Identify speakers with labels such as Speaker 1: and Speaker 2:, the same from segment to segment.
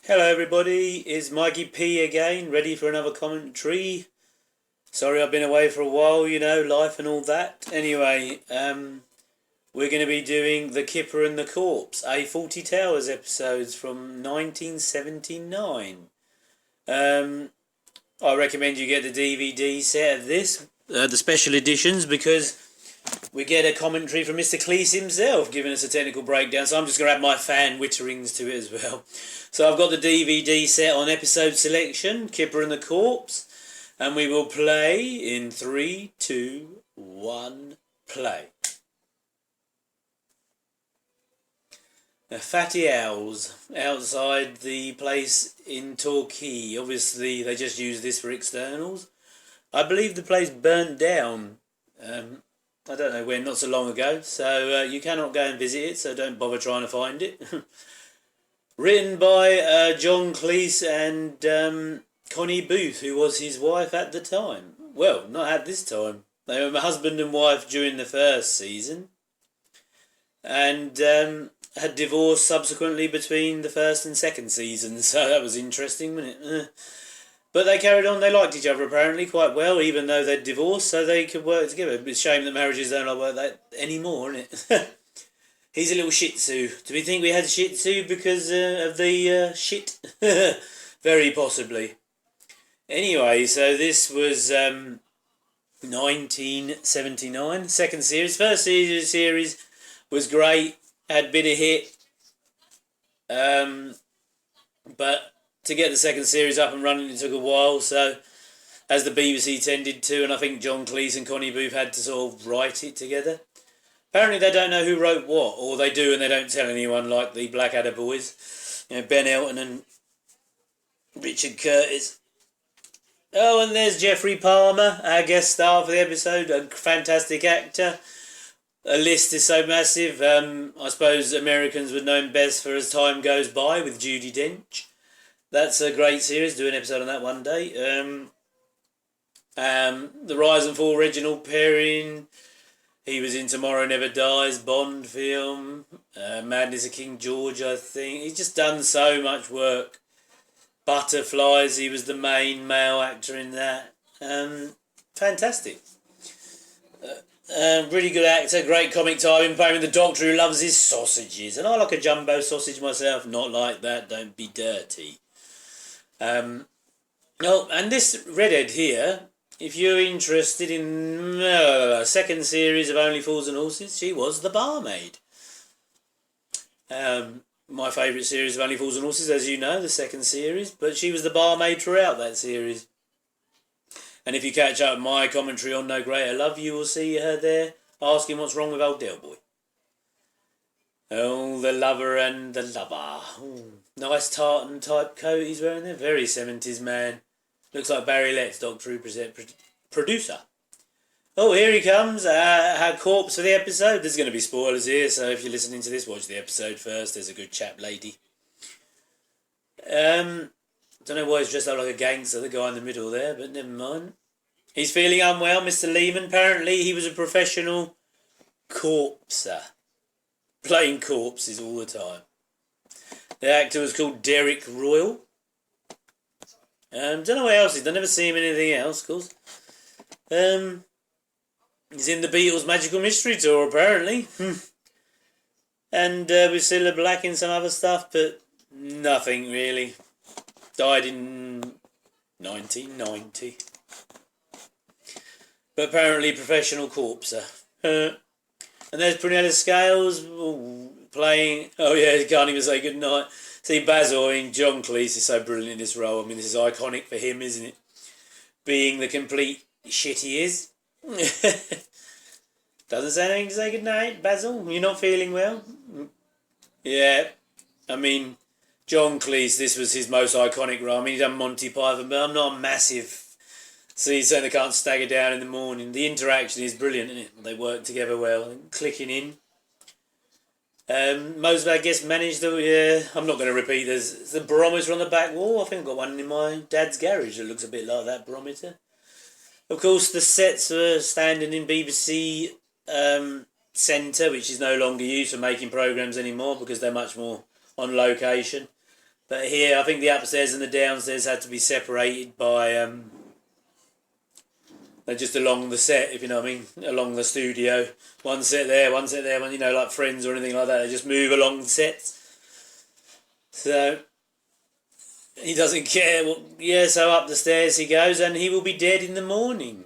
Speaker 1: Hello everybody, it's Mikey P again, ready for another commentary. Sorry I've been away for a while, life and all that. Anyway, we're going to be doing The Kipper and the Corpse, a Fawlty Towers episodes from 1979. I recommend you get the DVD set of this, the special editions, because we get a commentary from Mr. Cleese himself giving us a technical breakdown, so I'm just going to add my fan witterings to it as well. So I've got the DVD set on episode selection, Kipper and the Corpse, and we will play in 3, 2, 1, play. The Fatty Owls outside the place in Torquay. Obviously they just use this for externals. I believe the place burnt down. I don't know when, not so long ago, so you cannot go and visit it, so don't bother trying to find it. Written by John Cleese and Connie Booth, who was his wife at the time. Well, not at this time. They were husband and wife during the first season, and had divorced subsequently between the first and second season, so that was interesting, wasn't it? But they carried on, they liked each other apparently quite well, even though they'd divorced, so they could work together. It's a shame that marriages don't like work that anymore, isn't it? He's a little Shih Tzu. Do we think we had Shih Tzu because of the shit? Very possibly. Anyway, so this was 1979, second series. First series was great, had been a hit, but to get the second series up and running, it took a while, so as the BBC tended to, and I think John Cleese and Connie Booth had to sort of write it together. Apparently they don't know who wrote what, or they do and they don't tell anyone, like the Blackadder boys. Ben Elton and Richard Curtis. Oh, and there's Jeffrey Palmer, our guest star for the episode, a fantastic actor. A list is so massive, I suppose Americans would know him best for As Time Goes By with Judi Dench. That's a great series, do an episode on that one day. The Rise and Fall Reginald Perrin, he was in Tomorrow Never Dies, Bond film, Madness of King George, I think. He's just done so much work. Butterflies, he was the main male actor in that. Fantastic. Really good actor, great comic timing, playing with the doctor who loves his sausages. And I like a jumbo sausage myself, not like that, don't be dirty. And this redhead here, if you're interested in a second series of Only Fools and Horses, she was the barmaid. My favourite series of Only Fools and Horses, as you know, the second series, but she was the barmaid throughout that series. And if you catch up with my commentary on No Greater Love, you will see her there asking what's wrong with old Del Boy. Oh, the lover and the lover. Ooh, nice tartan type coat he's wearing there. Very 70s man. Looks like Barry Letts, Doctor Who producer. Oh, here he comes. Our corpse for the episode. There's going to be spoilers here, so if you're listening to this, watch the episode first. There's a good chap lady. Don't know why he's dressed up like a gangster, the guy in the middle there, but never mind. He's feeling unwell, Mr. Lehman. Apparently he was a professional corpser, playing corpses all the time. The actor was called Derek Royal. Don't know what else he's done. Never seen him in anything else, of course. He's in the Beatles Magical Mystery Tour, apparently. And with Cilla Black and some other stuff, but nothing really. Died in 1990. But apparently professional corpser. And there's Prunella Scales playing... Oh yeah, he can't even say goodnight. See, Basil, John Cleese is so brilliant in this role. I mean, this is iconic for him, isn't it? Being the complete shit he is. Doesn't say anything to say goodnight, Basil. You're not feeling well? Yeah, I mean... John Cleese, this was his most iconic role. I mean, he'd done Monty Python, but I'm not a massive... So he's saying they can't stagger down in the morning. The interaction is brilliant, isn't it? They work together well, and clicking in. Most of our guests managed to... I'm not going to repeat. There's the barometer on the back wall. I think I've got one in my dad's garage that looks a bit like that barometer. Of course, the sets were standing in BBC Centre, which is no longer used for making programmes anymore because they're much more on location. But here, I think the upstairs and the downstairs had to be separated by just along the set, if you know what I mean, along the studio. One set there, one, you know, like Friends or anything like that. They just move along the sets. So he doesn't care. Well, yeah, so up the stairs he goes, and he will be dead in the morning.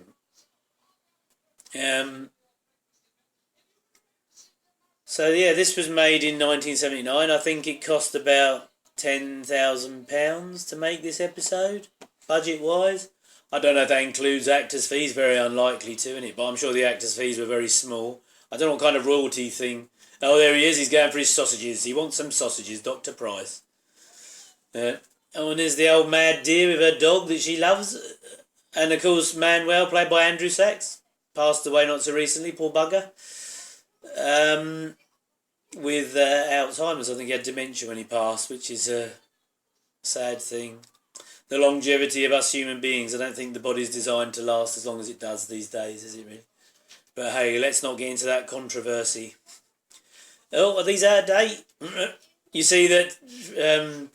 Speaker 1: So yeah, this was made in 1979. I think it cost about £10,000 to make this episode, budget-wise. I don't know if that includes actors' fees. Very unlikely to, innit? But I'm sure the actors' fees were very small. I don't know what kind of royalty thing. Oh, there he is. He's going for his sausages. He wants some sausages, Dr. Price. Oh, and there's the old mad deer with her dog that she loves. And, of course, Manuel, played by Andrew Sachs, passed away not so recently, poor bugger. With Alzheimer's. I think he had dementia when he passed, which is a sad thing. The longevity of us human beings. I don't think the body's designed to last as long as it does these days, is it really? But hey, let's not get into that controversy. Oh, are these out of date? You see that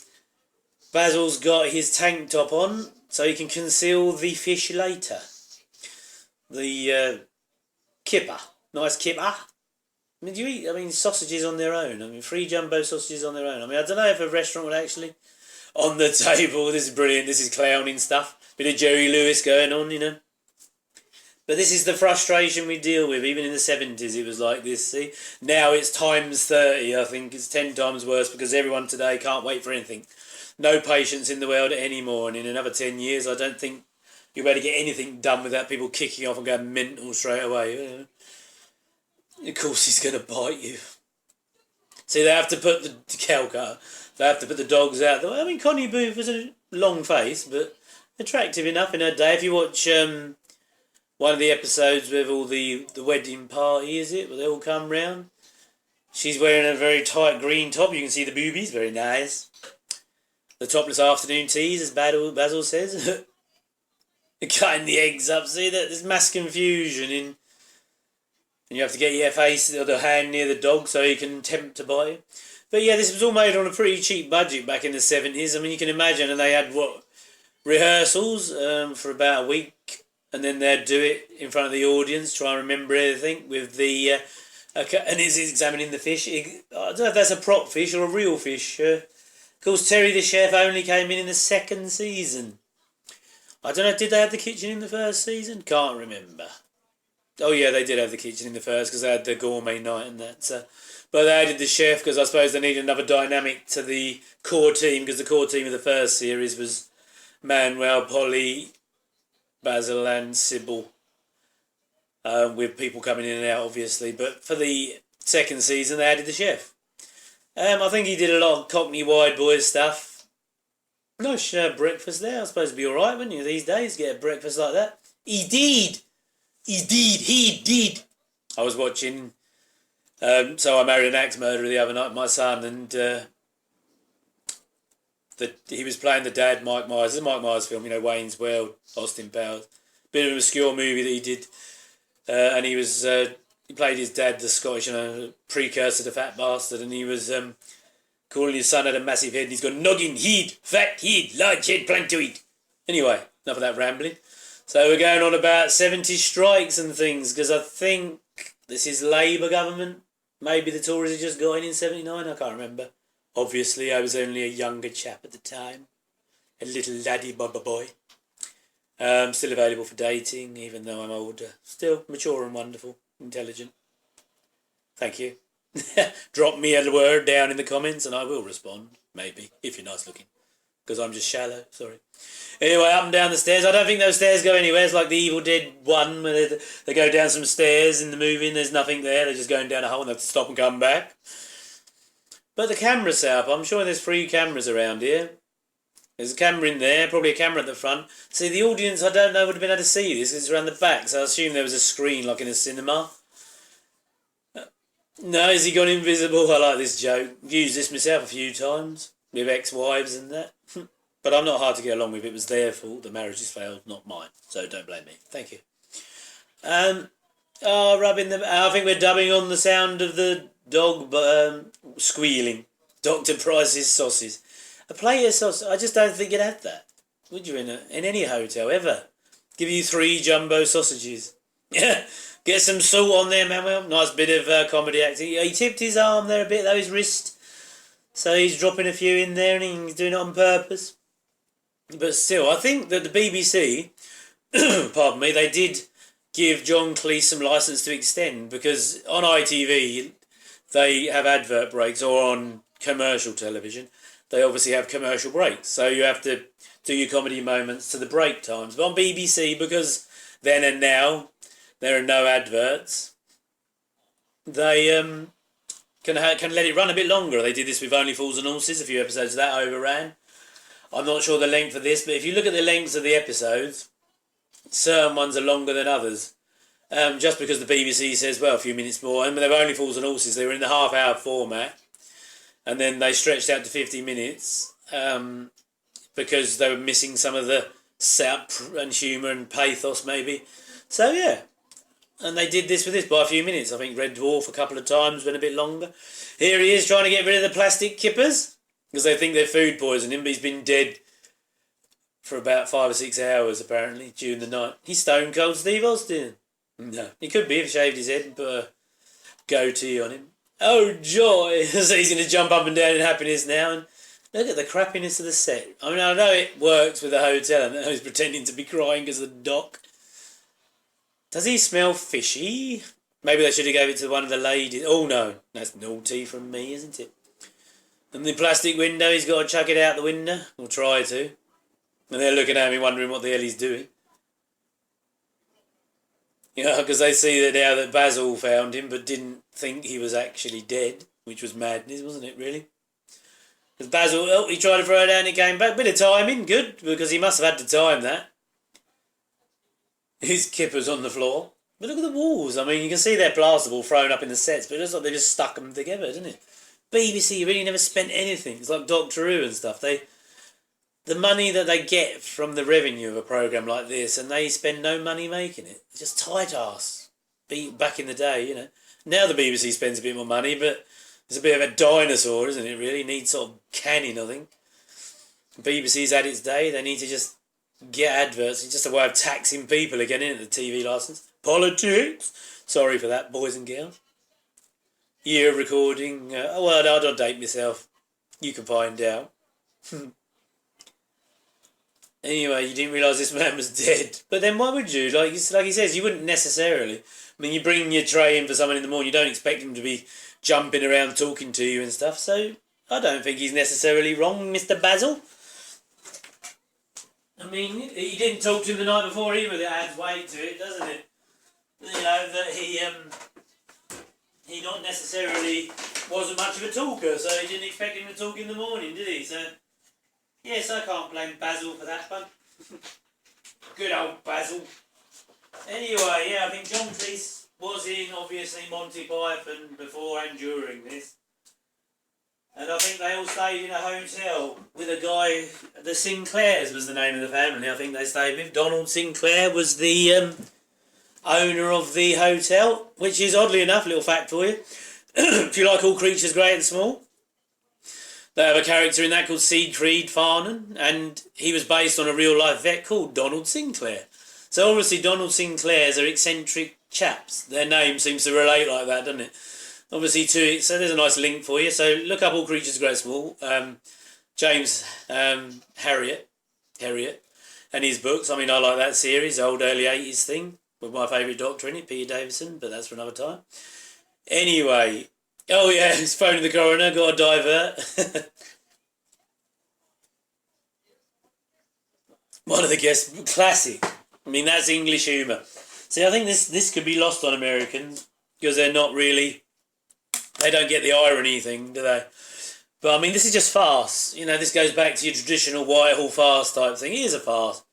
Speaker 1: Basil's got his tank top on so he can conceal the fish later. The kipper. Nice kipper. I mean, do you eat, sausages on their own? 3 jumbo sausages on their own. I don't know if a restaurant would actually... On the table, this is brilliant, this is clowning stuff. Bit of Jerry Lewis going on, you know. But this is the frustration we deal with. Even in the 70s it was like this, see. Now it's times 30, I think. It's 10 times worse because everyone today can't wait for anything. No patience in the world anymore, and in another 10 years I don't think you'll be able to get anything done without people kicking off and going mental straight away. You know? Of course he's going to bite you. See, they have to put the Calcutta. They have to put the dogs out the way. Connie Booth was a long face, but attractive enough in her day. If you watch one of the episodes with all the wedding party, is it? Where they all come round. She's wearing a very tight green top. You can see the boobies. Very nice. The topless afternoon teas, as Basil says. Cutting the eggs up. See, that there's mass confusion in... And you have to get your face or the hand near the dog so he can tempt to bite you. But yeah, this was all made on a pretty cheap budget back in the 70s. You can imagine, and they had, rehearsals for about a week, and then they'd do it in front of the audience, try and remember everything with the... and he's examining the fish. I don't know if that's a prop fish or a real fish. Of course, Terry the chef only came in the 2nd season. I don't know, did they have the kitchen in the 1st season? Can't remember. Oh yeah, they did have the kitchen in the 1st because they had the gourmet night and that. But they added the chef because I suppose they needed another dynamic to the core team, because the core team of the 1st series was Manuel, Polly, Basil and Sybil, with people coming in and out obviously. But for the 2nd season they added the chef. I think he did a lot of Cockney Wide Boys stuff. Nice breakfast there. I suppose it'd be alright, wouldn't you, these days, get a breakfast like that? He did! He did! I was watching... So I Married an Axe Murderer the other night, my son, and he was playing the dad, Mike Myers. It's a Mike Myers film, Wayne's World, Austin Powers. Bit of an obscure movie that he did. And he was he played his dad, the Scottish, precursor to Fat Bastard, and he was calling his son had a massive head, and he's got noggin, head, fat head, large head, plenty to eat. Anyway, enough of that rambling. So we're going on about 70 strikes and things, because I think this is Labour government. Maybe the Tories had just got in 79, I can't remember. Obviously, I was only a younger chap at the time. A little laddie boy. Still available for dating, even though I'm older. Still mature and wonderful. Intelligent. Thank you. Drop me a word down in the comments and I will respond. Maybe, if you're nice looking. Because I'm just shallow, sorry. Anyway, up and down the stairs. I don't think those stairs go anywhere. It's like the Evil Dead 1, where they go down some stairs in the movie and there's nothing there. They're just going down a hole and they have to stop and come back. But the camera setup, I'm sure there's 3 cameras around here. There's a camera in there, probably a camera at the front. See, the audience, I don't know, would have been able to see this. It's around the back, so I assume there was a screen like in a cinema. No, has he gone invisible? I like this joke. I've used this myself a few times with ex-wives and that. But I'm not hard to get along with. It was their fault. The marriage has failed, not mine. So don't blame me. Thank you. Rubbing the... I think we're dubbing on the sound of the dog squealing. Dr. Price's sauces. A plate of sausage. I just don't think you'd have that. Would you in any hotel ever? Give you 3 jumbo sausages. Yeah. Get some salt on there, Manuel. Nice bit of comedy acting. He tipped his arm there a bit, though, his wrist. So he's dropping a few in there and he's doing it on purpose. But still, I think that the BBC, pardon me, they did give John Cleese some licence to extend, because on ITV they have advert breaks, or on commercial television they obviously have commercial breaks. So you have to do your comedy moments to the break times. But on BBC, because then and now there are no adverts, they can let it run a bit longer. They did this with Only Fools and Horses. A few episodes of that overran. I'm not sure the length of this, but if you look at the lengths of the episodes, certain ones are longer than others. Just because the BBC says, well, a few minutes more. And they were Only Fools and Horses. They were in the half-hour format. And then they stretched out to 50 minutes because they were missing some of the setup and humour and pathos, maybe. So, yeah. And they did this with this by a few minutes. I think Red Dwarf a couple of times went a bit longer. Here he is trying to get rid of the plastic kippers because they think they're food poisoning, but he's been dead for about 5 or 6 hours, apparently, during the night. He's Stone Cold Steve Austin. No, he could be if he shaved his head and put a goatee on him. Oh, joy! So he's going to jump up and down in happiness now. And look at the crappiness of the set. I mean, I know it works with the hotel, and he's pretending to be crying because of the dock. Does he smell fishy? Maybe they should have gave it to one of the ladies. Oh, no. That's naughty from me, isn't it? And the plastic window, he's got to chuck it out the window. Or try to. And they're looking at me wondering what the hell he's doing. You know, because they see that now that Basil found him but didn't think he was actually dead, which was madness, wasn't it, really? Because Basil, he tried to throw it down and it came back. Bit of timing, good, because he must have had to time that. His kipper's on the floor. But look at the walls. I mean, you can see they're plasterboard thrown up in the sets, but it looks like they just stuck them together, doesn't it? BBC really never spent anything. It's like Doctor Who and stuff. The money that they get from the revenue of a programme like this, and they spend no money making it. It's just tight ass. Back in the day, you know. Now the BBC spends a bit more money, but it's a bit of a dinosaur, isn't it, really? It needs sort of canning, I think. BBC's had its day. They need to just get adverts. It's just a way of taxing people again, isn't it, the TV licence? Politics! Sorry for that, boys and girls. Year of recording. Well, I don't date myself. You can find out. Anyway, you didn't realise this man was dead. But then why would you? Like he says, you wouldn't necessarily. I mean, you bring your tray in for someone in the morning, you don't expect him to be jumping around talking to you and stuff. So I don't think he's necessarily wrong, Mr. Basil. I mean, he didn't talk to him the night before either. That adds weight to it, doesn't it? You know, that he not necessarily wasn't much of a talker, so he didn't expect him to talk in the morning, did he? So, yes, I can't blame Basil for that one. Good old Basil. Anyway, yeah, I think John Cleese was in, obviously, Monty Python before and during this. And I think they all stayed in a hotel with a guy, the Sinclairs was the name of the family I think they stayed with. Donald Sinclair was the owner of the hotel, which is, oddly enough, a little fact for you. If you like All Creatures Great and Small, they have a character in that called Siegfried Farnan, and he was based on a real-life vet called Donald Sinclair. So obviously Donald Sinclairs are eccentric chaps. Their name seems to relate like that, doesn't it? Obviously, so there's a nice link for you. So look up All Creatures Great and Small. James Herriot, and his books. I mean, I like that series, old early 80s thing, with my favourite doctor in it, Peter Davison, but that's for another time. Anyway, oh yeah, he's phoning the coroner, got to divert. One of the guests, classic. I mean, that's English humour. See, I think this could be lost on Americans, because they're not really, they don't get the irony thing, do they? But I mean, this is just farce. You know, this goes back to your traditional Whitehall farce type thing. It is a farce.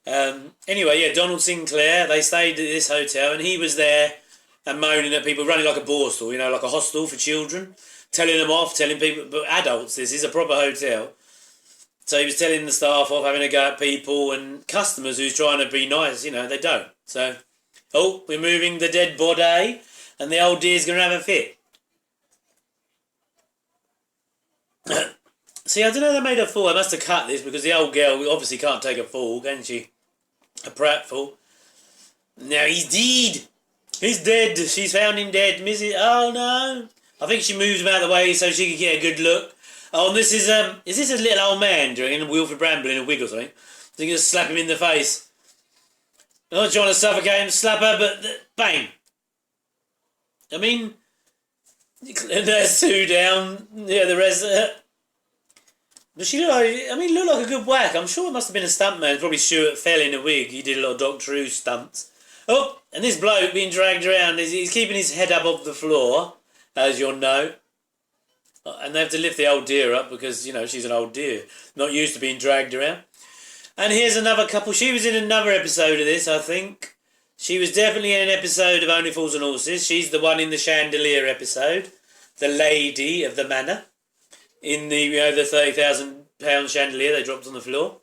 Speaker 1: Anyway, yeah, Donald Sinclair, they stayed at this hotel, and he was there and moaning at people, running like a borstal, you know, like a hostel for children, telling them off, telling people, but adults, this is a proper hotel. So he was telling the staff off, having a go at people, and customers who's trying to be nice, you know, they don't. So, oh, we're moving the dead body, and the old dear's going to have a fit. See, I don't know how they made her fall. I must have cut this because the old girl obviously can't take a fall, can she? A pratfall. Now he's dead. He's dead. She's found him dead. Mrs. Oh no. I think she moved him out of the way so she could get a good look. Oh, and this is this a little old man doing Wilfred Bramble in a wig or something? So you can just slap him in the face. Not trying to suffocate him, slap her, but bang. I mean, there's two down. Yeah, the rest. Does she look like? I mean, look like a good whack. I'm sure it must have been a stuntman. Probably Stuart Fell in a wig. He did a lot of Doctor Who stunts. Oh, and this bloke being dragged around. He's keeping his head up off the floor, as you'll know. And they have to lift the old dear up because, she's an old dear. Not used to being dragged around. And here's another couple. She was in another episode of this, I think. She was definitely in an episode of Only Fools and Horses. She's the one in the chandelier episode. The lady of the manor. In the, the £30,000 chandelier they dropped on the floor.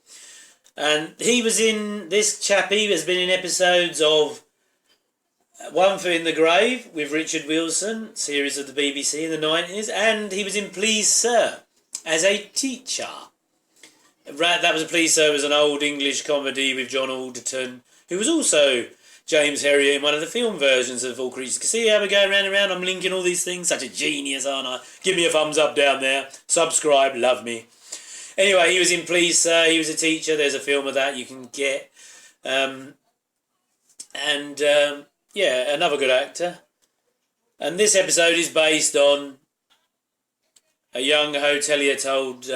Speaker 1: And he was in, this chappie has been in episodes of One Foot in the Grave with Richard Wilson, series of the BBC in the 90s. And he was in Please Sir as a teacher. That was a Please Sir was an old English comedy with John Alderton, who was also James Herriot in one of the film versions of All Creatures. See how we go round and round? I'm linking all these things. Such a genius, aren't I? Give me a thumbs up down there. Subscribe. Love me. Anyway, he was in Please Sir. He was a teacher. There's a film of that you can get. Yeah, another good actor. And this episode is based on a young hotelier told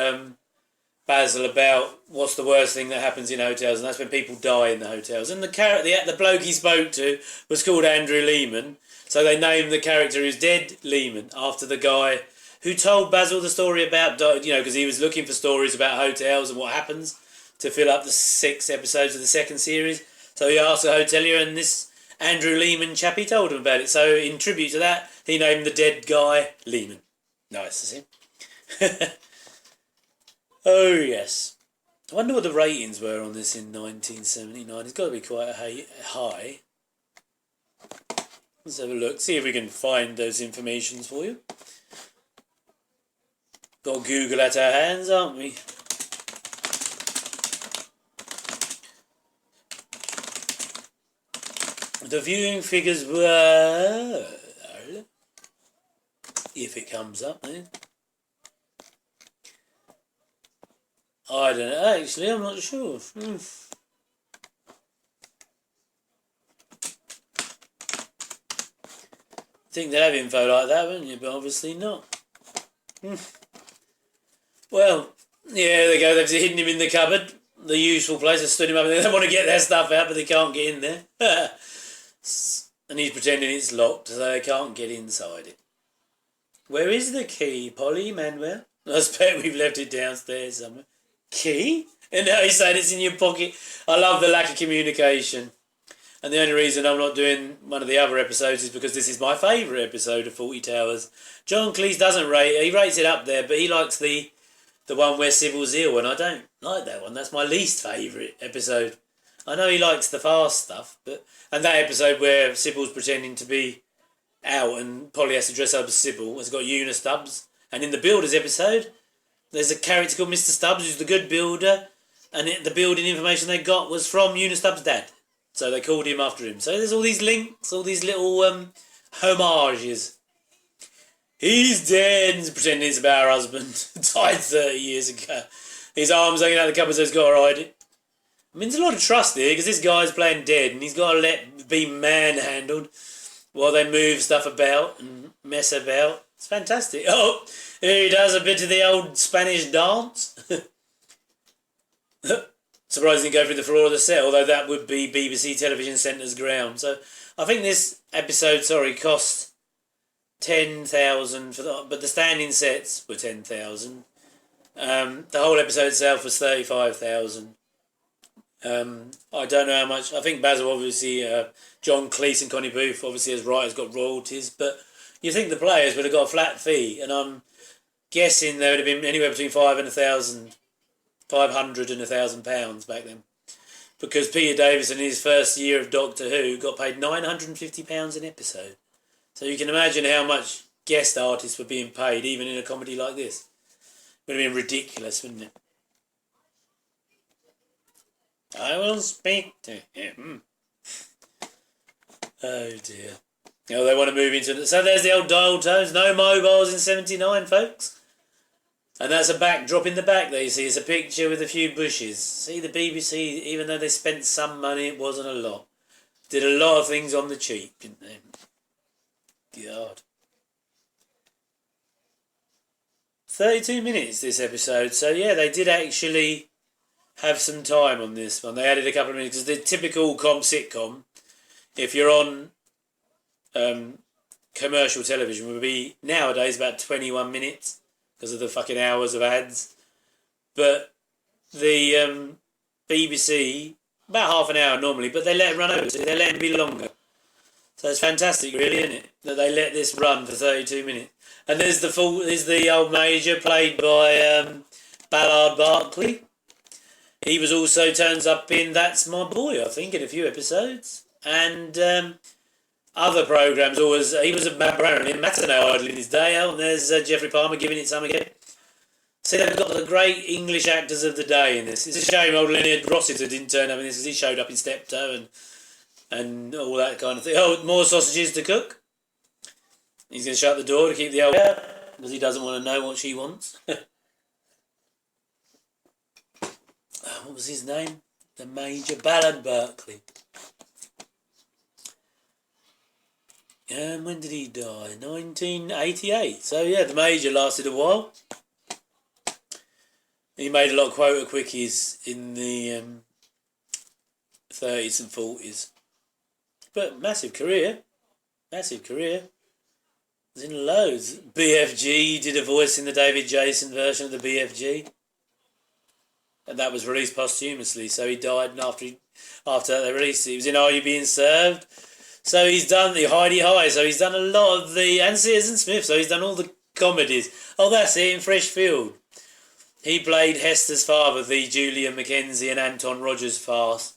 Speaker 1: Basil about what's the worst thing that happens in hotels, and that's when people die in the hotels. And the bloke he spoke to was called Andrew Lehman, so they named the character who's dead Lehman after the guy who told Basil the story about, because he was looking for stories about hotels and what happens to fill up the 6 episodes of the second series. So he asked a hotelier, and this Andrew Lehman chappie told him about it. So in tribute to that, he named the dead guy Lehman. Nice to see him. Oh, yes. I wonder what the ratings were on this in 1979. It's got to be quite high. Let's have a look. See if we can find those informations for you. Got Google at our hands, aren't we? The viewing figures were... If it comes up, then... I don't know, actually, I'm not sure. I think they'd have info like that, wouldn't you? But obviously not. Well, yeah, there they go. They've hidden him in the cupboard. The useful place. They stood him up and they want to get their stuff out, but they can't get in there. And he's pretending it's locked, so they can't get inside it. Where is the key, Polly, Manuel? I expect we've left it downstairs somewhere. Key? And now he's saying it's in your pocket. I love the lack of communication. And the only reason I'm not doing one of the other episodes is because this is my favourite episode of Fawlty Towers. John Cleese doesn't rate it. He rates it up there, but he likes the one where Sybil's ill, and I don't like that one. That's my least favourite episode. I know he likes the fast stuff, and that episode where Sybil's pretending to be out and Polly has to dress up as Sybil has got Una Stubbs. And in the Builders episode, there's a character called Mr. Stubbs who's the good builder, and the building information they got was from Una Stubbs' dad. So they called him after him. So there's all these links, all these little homages. He's dead, he's pretending it's about her husband. Died 30 years ago. His arms hanging out the cupboard, so he's got to hide it. I mean, there's a lot of trust here, because this guy's playing dead, and he's got to be manhandled while they move stuff about and mess about. It's fantastic. Oh, here he does a bit of the old Spanish dance. Surprised he didn't go through the floor of the set, although that would be BBC Television Centre's ground. So I think this episode, cost 10,000 but the standing sets were 10,000. The whole episode itself was 35,000. I don't know how much. I think Basil, obviously, John Cleese and Connie Booth, obviously as writers, got royalties, but you think the players would have got a flat fee, and I'm guessing there would have been anywhere between £500 and £1,000 back then, because Peter Davison in his first year of Doctor Who got paid £950 an episode. So you can imagine how much guest artists were being paid, even in a comedy like this. Would have been ridiculous, wouldn't it? I will speak to him. Oh dear. Oh, they want to move into... So there's the old dial tones. No mobiles in 79, folks. And that's a backdrop in the back there, you see. It's a picture with a few bushes. See, the BBC, even though they spent some money, it wasn't a lot. Did a lot of things on the cheap, didn't they? God. 32 minutes, this episode. So, yeah, they did actually have some time on this one. They added a couple of minutes. Because the typical sitcom, if you're on commercial television, would be nowadays about 21 minutes because of the fucking hours of ads. But the BBC, about half an hour normally, but they let it run over, so they let it be longer. So it's fantastic, really, isn't it? That they let this run for 32 minutes. And there's the old Major, played by Ballard Barkley. He was also turns up in That's My Boy, I think, in a few episodes. And other programmes, he was apparently in Matinee Idol in his day out, and there's Geoffrey Palmer giving it some again. See, they've got the great English actors of the day in this. It's a shame old Leonard Rossiter didn't turn up in this, because he showed up in Steptoe and all that kind of thing. Oh, more sausages to cook. He's going to shut the door to keep the old out, because he doesn't want to know what she wants. What was his name? The Major, Ballard Berkeley. And when did he die? 1988. So yeah, the Major lasted a while. He made a lot of quota quickies in the 30s and 40s. But massive career. Massive career. Was in loads. BFG, did a voice in the David Jason version of the BFG. And that was released posthumously, so he died after they released it. He was in Are You Being Served? So he's done the Heidi High, so he's done a lot of and Sears and Smith, so he's done all the comedies. Oh, that's it, in Freshfield. He played Hester's father, the Julia Mackenzie and Anton Rogers farce.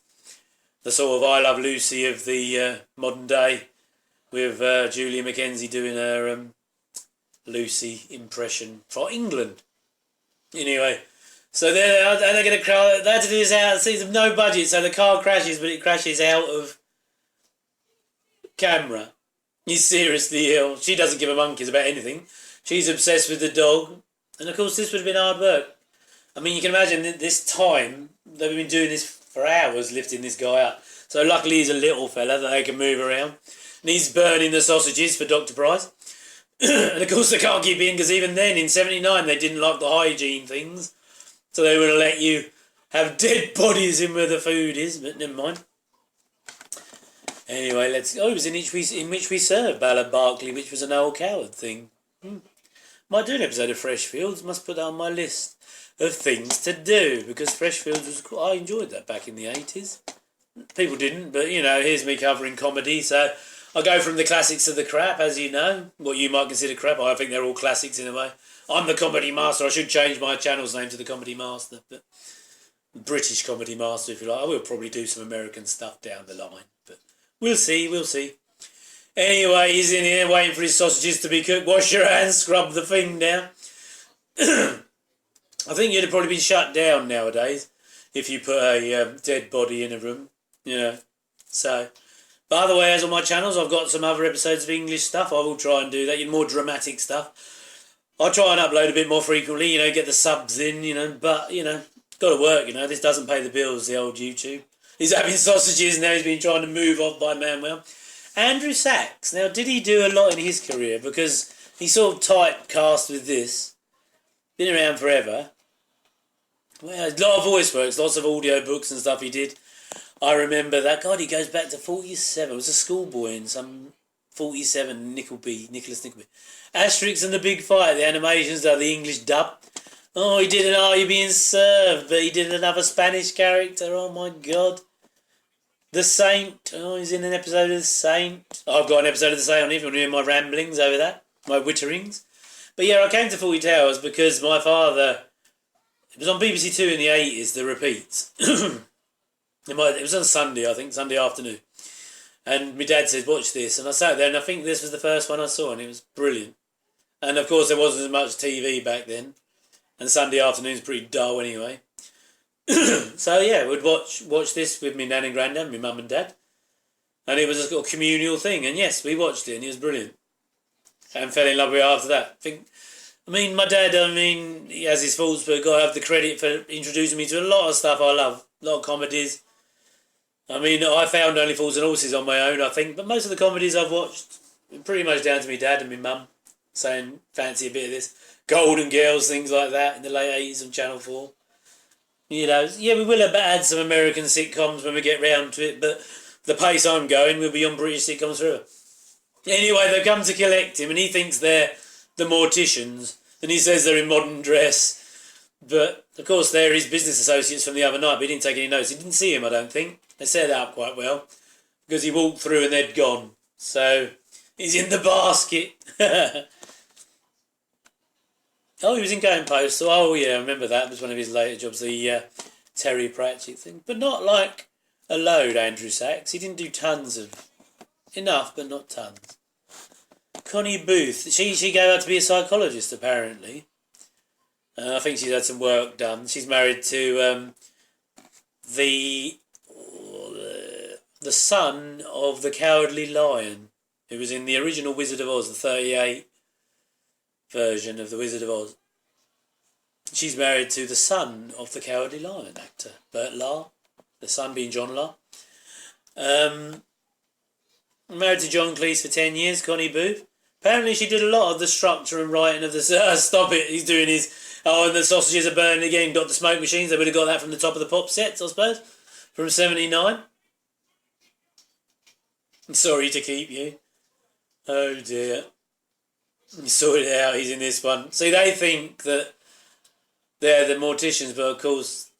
Speaker 1: The sort of I Love Lucy of the modern day, with Julia Mackenzie doing her Lucy impression for England. Anyway, so they're going to crash. They had to do this out. See, there's no budget, so the car crashes, but it crashes out of camera. He's seriously ill. She doesn't give a monkeys about anything. She's obsessed with the dog. And of course, this would have been hard work. I mean, you can imagine this time, they've been doing this for hours, lifting this guy up. So luckily he's a little fella that they can move around. And he's burning the sausages for Dr. Price. And of course they can't keep in, because even then, in 79, they didn't like the hygiene things. So they would have let you have dead bodies in where the food is, but never mind. Anyway, it was in which we served Ballard Berkeley, which was an old coward thing. Might do an episode of Freshfields. Must put that on my list of things to do, because Freshfields was cool. I enjoyed that back in the 80s. People didn't, but here's me covering comedy. So I go from the classics to the crap, as you know. What you might consider crap, I think they're all classics in a way. I'm the Comedy Master. I should change my channel's name to the Comedy Master, but British Comedy Master, if you like. I will probably do some American stuff down the line, but we'll see. Anyway, he's in here waiting for his sausages to be cooked. Wash your hands, scrub the thing down. I think you'd have probably been shut down nowadays if you put a dead body in a room, So, by the way, as on my channels, I've got some other episodes of English stuff. I will try and do that, more dramatic stuff. I'll try and upload a bit more frequently, get the subs in, but, got to work, this doesn't pay the bills, the old YouTube. He's having sausages, now he's been trying to move off by Manuel. Andrew Sachs, now did he do a lot in his career? Because he's sort of typecast with this. Been around forever. Well, a lot of voice works, lots of audio books and stuff he did. I remember that. God, he goes back to 47. It was a schoolboy in some 47, Nicholas Nickleby. Asterix and the Big Fight, the animations are the English dub. Oh, he did an Are You Being Served? But he did another Spanish character. Oh my God. The Saint. Oh, he's in an episode of The Saint. I've got an episode of The Saint on even doing my ramblings over that. My witterings. But yeah, I came to Fawlty Towers because my father... It was on BBC Two in the 80s, the repeats. It was on Sunday, I think, Sunday afternoon. And my dad said, watch this. And I sat there and I think this was the first one I saw and it was brilliant. And of course there wasn't as much TV back then. and Sunday afternoon's pretty dull anyway. So yeah, we'd watch this with me nan and granddad, my mum and dad, and it was a sort of communal thing. And yes, we watched it, and it was brilliant, and fell in love with it after that. My dad, he has his faults, but got to have the credit for introducing me to a lot of stuff I love, a lot of comedies. I found Only Fools and Horses on my own, I think, but most of the comedies I've watched, pretty much down to me dad and my mum, saying fancy a bit of this. Golden Girls, things like that, in the late 80s on Channel 4. We will have add some American sitcoms when we get round to it, but the pace I'm going, we'll be on British sitcoms forever. Anyway, they come to collect him, and he thinks they're the morticians, and he says they're in modern dress. But, of course, they're his business associates from the other night, but he didn't take any notice. He didn't see him, I don't think. They set it up quite well, because he walked through and they'd gone. So, he's in the basket. Oh, he was in Going Post. Oh, yeah, I remember that. It was one of his later jobs, the Terry Pratchett thing. But not like a load, Andrew Sachs. He didn't do tons of... Enough, but not tons. Connie Booth. She gave out to be a psychologist, apparently. I think she's had some work done. She's married to the son of the Cowardly Lion, who was in the original Wizard of Oz, the 38 version of the Wizard of Oz. She's married to the son of the Cowardly Lion actor, Burt Lahr, the son being John Lahr. Married to John Cleese for 10 years, Connie Booth. Apparently she did a lot of the structure and writing of the... stop it, he's doing his... Oh, and the sausages are burning again, Dr. Smoke Machines. They would have got that from the top of the pop sets, I suppose, from 79. I'm sorry to keep you. Oh dear. You sorted it out, he's in this one. See, they think that they're the morticians, but of course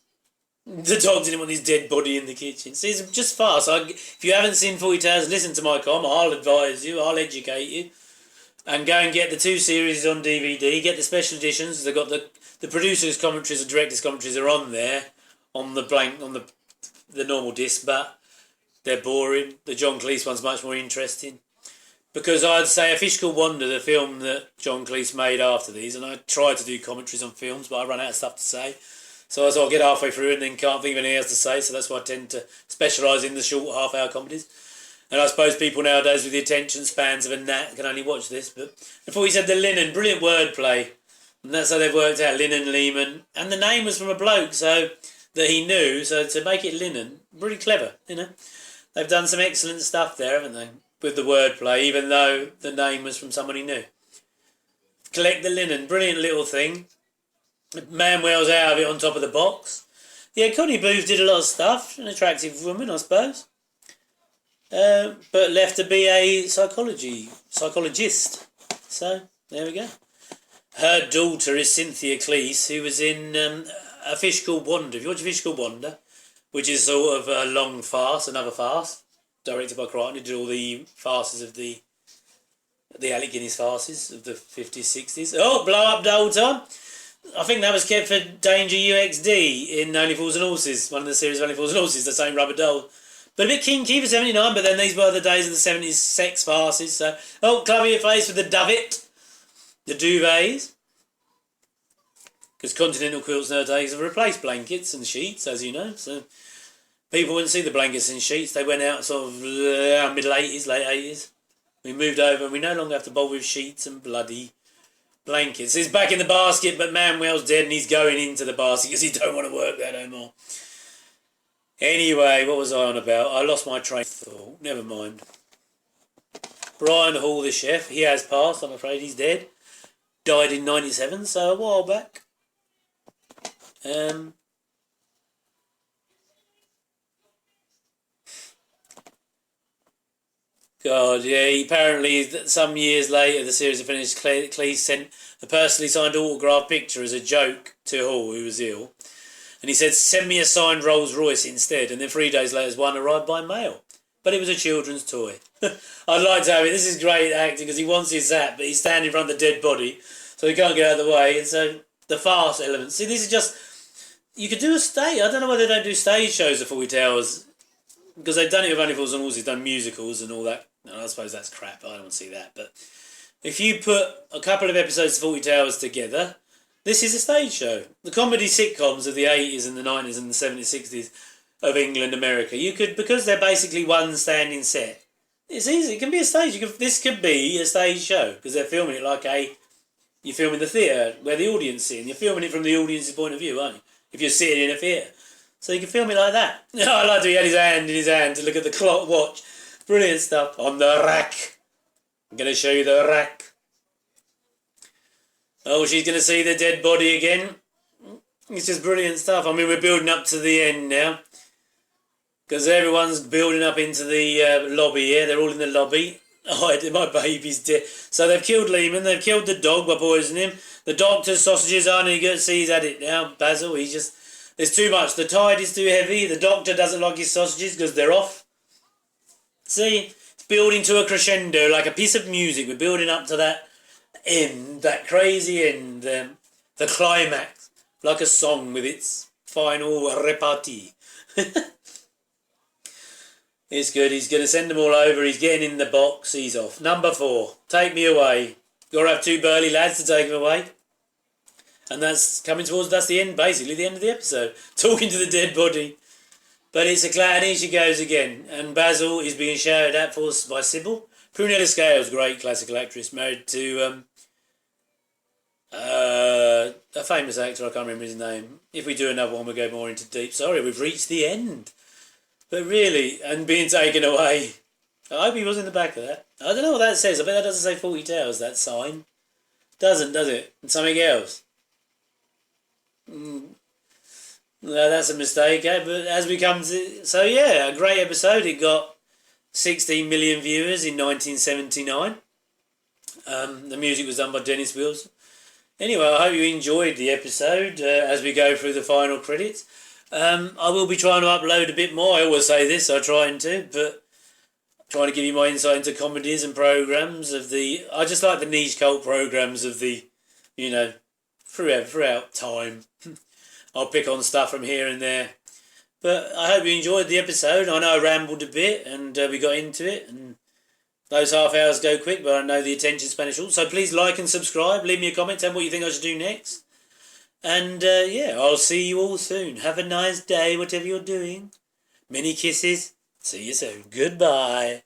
Speaker 1: the dog didn't want his dead body in the kitchen. See, it's just fast. If you haven't seen Fawlty Towers, listen to my com. I'll advise you, I'll educate you. And go and get the 2 series on DVD, get the special editions. They've got the producers' commentaries and directors' commentaries are on there, on the normal disc, but they're boring. The John Cleese one's much more interesting. Because I'd say A Fish Called Wanda, the film that John Cleese made after these, and I tried to do commentaries on films, but I ran out of stuff to say. So I thought I'd get halfway through and then can't think of anything else to say, so that's why I tend to specialise in the short half-hour comedies. And I suppose people nowadays with the attention spans of a gnat can only watch this. But before he said the linen, brilliant wordplay. And that's how they've worked out, Linen Lehman. And the name was from a bloke so that he knew, so to make it Linen, really clever, They've done some excellent stuff there, haven't they? With the wordplay, even though the name was from someone he knew. Collect the Linen, brilliant little thing. Manuel's out of it on top of the box. Yeah, Connie Booth did a lot of stuff. An attractive woman, I suppose. But left to be a psychologist. So, there we go. Her daughter is Cynthia Cleese, who was in A Fish Called Wanda. If you watch A Fish Called Wanda, which is sort of a long farce, another farce, directed by Crichton, who did all the farces of the Alec Guinness farces of the 50s, 60s. Oh, blow up the whole time. I think that was kept for Danger UXD in Only Fools and Horses, one of the series of Only Fools and Horses, the same rubber doll. But a bit kinky for 79, but then these were the days of the 70s sex farces, so... Oh, cover your face with the dovet, the duvets. Because continental quilts nowadays have replaced blankets and sheets, as you know, so... People wouldn't see the blankets and sheets, they went out sort of middle 80s, late 80s. We moved over and we no longer have to bother with sheets and bloody blankets. He's back in the basket, but Manuel's dead and he's going into the basket because he don't want to work there no more. Anyway, what was I on about? I lost my train of thought. Never mind. Brian Hall, the chef, he has passed, I'm afraid. He's dead. Died in 97, so a while back. God, yeah, apparently some years later the series had finished. Cleese sent a personally signed autograph picture as a joke to Hall, who was ill. And he said, send me a signed Rolls Royce instead. And then 3 days later, one arrived by mail. But it was a children's toy. I'd like to have it. This is great acting because he wants his hat, but he's standing in front of the dead body, so he can't get out of the way. And so the farce element. See, this is just... You could do a stage... I don't know why they don't do stage shows of Fawlty Towers. Because they've done it with Only Fools and Horses, done musicals and all that. And I suppose that's crap. I don't want to see that. But if you put a couple of episodes of Fawlty Towers together This is a stage show. The comedy sitcoms of the 80s and the 90s and the 70s, 60s of England, America, you could, because they're basically one standing set, it's easy. It can be a stage. This could be a stage show because they're filming it like you're filming the theatre where the audience is, and you're filming it from the audience's point of view, aren't you? If you're sitting in a theatre. So you can film it like that. I like to he had his hand in his hand to look at the clock watch. Brilliant stuff. On the rack. I'm going to show you the rack. Oh, she's going to see the dead body again. It's just brilliant stuff. I mean, we're building up to the end now. Because everyone's building up into the lobby here. They're all in the lobby. Oh, my baby's dead. So they've killed Lehman. They've killed the dog by poisoning him. The doctor's sausages aren't any good. See, he's had it now. Basil, he's just... There's too much. The tide is too heavy. The doctor doesn't like his sausages because they're off. See? It's building to a crescendo like a piece of music. We're building up to that end, that crazy end, the climax, like a song with its final repartee. It's good. He's going to send them all over. He's getting in the box. He's off. Number 4. Take me away. Got to have 2 burly lads to take him away. And that's the end, basically, the end of the episode. Talking to the dead body. But it's a and here she goes again. And Basil is being shouted at by Sybil. Prunella Scales, great classical actress, married to a famous actor, I can't remember his name. If we do another one, we'll go more into deep. Sorry, we've reached the end. But really, and being taken away. I hope he was in the back of that. I don't know what that says. I bet that doesn't say Fawlty Towers, that sign. Doesn't, does it? And something else. No, that's a mistake, eh? But as we come to... So, yeah, a great episode. It got 16 million viewers in 1979. The music was done by Dennis Wilson. Anyway, I hope you enjoyed the episode as we go through the final credits. I will be trying to upload a bit more. I always say this, I'm trying to, but trying to give you my insight into comedies and programmes of the... I just like the niche cult programmes of the, throughout time. I'll pick on stuff from here and there. But I hope you enjoyed the episode. I know I rambled a bit and we got into it, and those half hours go quick, but I know the attention span is short. So please like and subscribe. Leave me a comment, tell me what you think I should do next. And yeah, I'll see you all soon. Have a nice day, whatever you're doing. Many kisses. See you soon. Goodbye.